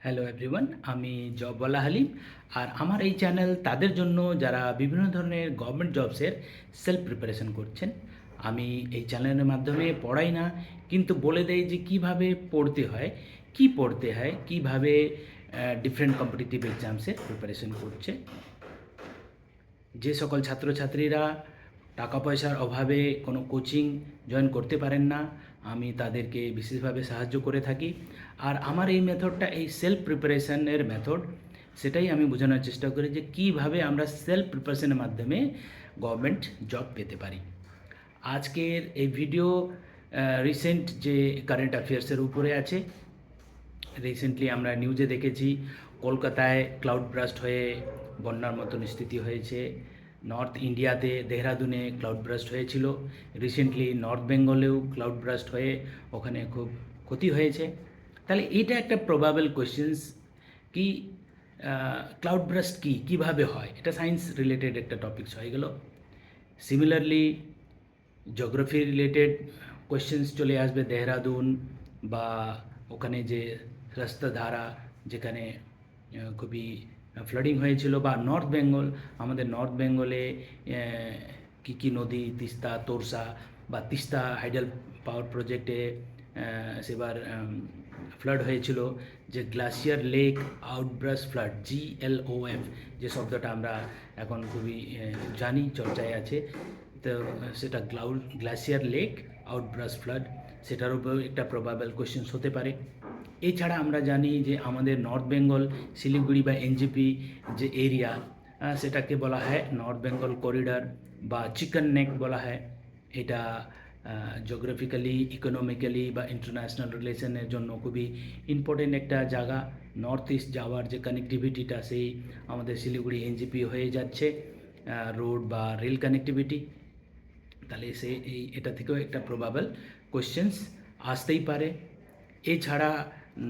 Hello everyone, আমি জবওয়ালা হালিম। আর আমার এই চ্যানেল তাদের জন্য যারা বিভিন্ন ধরনের গভর্নমেন্ট জবসের সেলফ প্রিপারেশন করছেন। আমি এই চ্যানেলের মাধ্যমে পড়াই না, কিন্তু বলে দেই যে কিভাবে পড়তে হয়, কি পড়তে হয়, কিভাবে ডিফারেন্ট কম্পিটিটিভ এক্সামসের প্রিপারেশন করছে। যে সকল ছাত্রছাত্রীরা টাকা পয়সার অভাবে কোনো কোচিং জয়েন করতে পারেন না, আমি তাদেরকে বিশেষভাবে সাহায্য করে থাকি। আর আমার এই মেথডটা, এই সেলফ প্রিপারেশনের মেথড, সেটাই আমি বোঝানোর চেষ্টা করি যে কীভাবে আমরা সেলফ প্রিপারেশনের মাধ্যমে গভর্নমেন্ট জব পেতে পারি। আজকের এই ভিডিও রিসেন্ট যে কারেন্ট অ্যাফেয়ার্সের উপরে আছে। রিসেন্টলি আমরা নিউজে দেখেছি কলকাতায় ক্লাউড ব্রাস্ট হয়ে বন্যার মতন স্থিতি হয়েছে। নর্থ ইন্ডিয়াতে দেহরাদুনে ক্লাউড ব্রাস্ট হয়েছিল। রিসেন্টলি নর্থ বেঙ্গলেও ক্লাউড ব্রাস্ট হয়ে ওখানে খুব ক্ষতি হয়েছে। তাহলে এটা একটা প্রবাবল কোয়েশ্চেন্স কি ক্লাউড ব্রাস্ট কীভাবে হয়, এটা সায়েন্স রিলেটেড একটা টপিকস হয়ে গেল। সিমিলারলি জিওগ্রাফি রিলেটেড কোয়েশ্চেন্স চলে আসবে দেহরাদুন বা ওখানে যে রাস্তা ধারা যেখানে খুবই ফ্লাডিং হয়েছিল, বা নর্থ বেঙ্গল, আমাদের নর্থ বেঙ্গলে কী নদী, তিস্তা, তোরসা বা তিস্তা হাইডাল পাওয়ার প্রজেক্টে সেবার ফ্লাড হয়েছিল, যে glacier lake outburst flood, GLOF, যে শব্দটা আমরা এখন খুবই জানি, চর্চায় আছে। তো সেটা গ্লাসিয়ার লেক আউটব্রাস্ট ফ্লাড, সেটার উপর একটা প্রবাবল কোয়েশ্চেন্স হতে পারে। এছাড়া আমরা জানি যে আমাদের নর্থ বেঙ্গল, শিলিগুড়ি বা NGP যে এরিয়া, সেটাকে বলা হয় নর্থ বেঙ্গল করিডর বা চিকেন নেক বলা হয়। এটা জিওগ্রাফিক্যালি, ইকোনমিক্যালি বা ইন্টারন্যাশনাল রিলেশনের জন্য খুবই ইম্পর্টেন্ট একটা জায়গা। নর্থ ইস্ট যাওয়ার যে কানেক্টিভিটিটা, সেই আমাদের শিলিগুড়ি NGP হয়ে যাচ্ছে রোড বা রেল কানেক্টিভিটি। তাহলে এটা থেকেও একটা প্রবাবল কোয়েশ্চেন্স আসতেই পারে। এছাড়া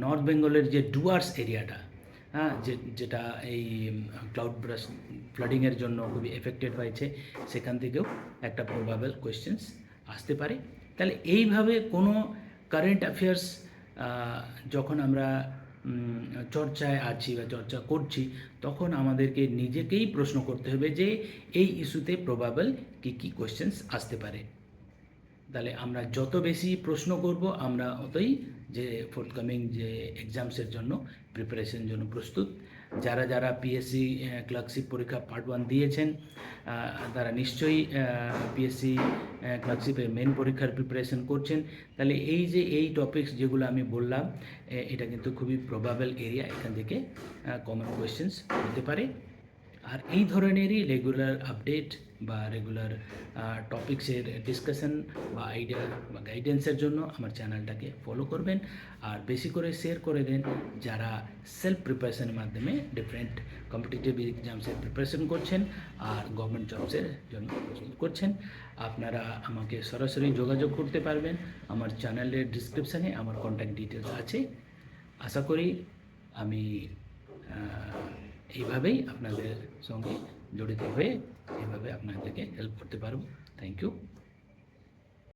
নর্থ বেঙ্গলের যে ডুয়ার্স এরিয়াটা, যেটা এই ক্লাউড ব্রাস্ট ফ্লাডিংয়ের জন্য খুবই এফেক্টেড হয়েছে, সেখান থেকেও একটা প্রবাবল কোয়েশ্চেন্স আসতে পারে। তাহলে এইভাবে কোনো কারেন্ট অ্যাফেয়ার্স যখন আমরা চর্চায় আছি বা চর্চা করছি, তখন আমাদেরকে নিজেকেই প্রশ্ন করতে হবে যে এই ইস্যুতে প্রবাবল কী কোয়েশ্চেন্স আসতে পারে। তাহলে আমরা যত বেশি প্রশ্ন করব, আমরা অতই যে ফোর্থকামিং যে এক্সামসের জন্য প্রিপারেশনের জন্য প্রস্তুত। যারা যারা PSC ক্লার্কশিপ পরীক্ষা পার্ট 1 দিয়েছেন, তারা নিশ্চয়ই PSC ক্লার্কশিপের মেন পরীক্ষার প্রিপারেশন করছেন। তাহলে এই টপিকস যেগুলো আমি বললাম, এটা কিন্তু খুবই প্রবাবল এরিয়া, এখান থেকে কমন কোয়েশ্চেন্স হতে পারে। আর এই ধরনেরই রেগুলার আপডেট বা রেগুলার টপিক্সের ডিসকাশন বা আইডিয়া বা গাইডেন্সের জন্য আমার চ্যানেলটাকে ফলো করবেন, আর বেশি করে শেয়ার করে দেন যারা সেলফ প্রিপারেশনের মাধ্যমে ডিফারেন্ট কম্পিটিটিভ এক্সামসের প্রিপারেশন করছেন আর গভর্নমেন্ট জবসের জন্য প্রস্তুত করছেন। আপনারা আমাকে সরাসরি যোগাযোগ করতে পারবেন, আমার চ্যানেলের ডিসক্রিপশানে আমার কন্ট্যাক্ট ডিটেলস আছে। আশা করি আমি এইভাবেই আপনাদের সঙ্গে জড়িত হয়ে এইভাবে আপনাদেরকে হেল্প করতে পারবো। Thank you.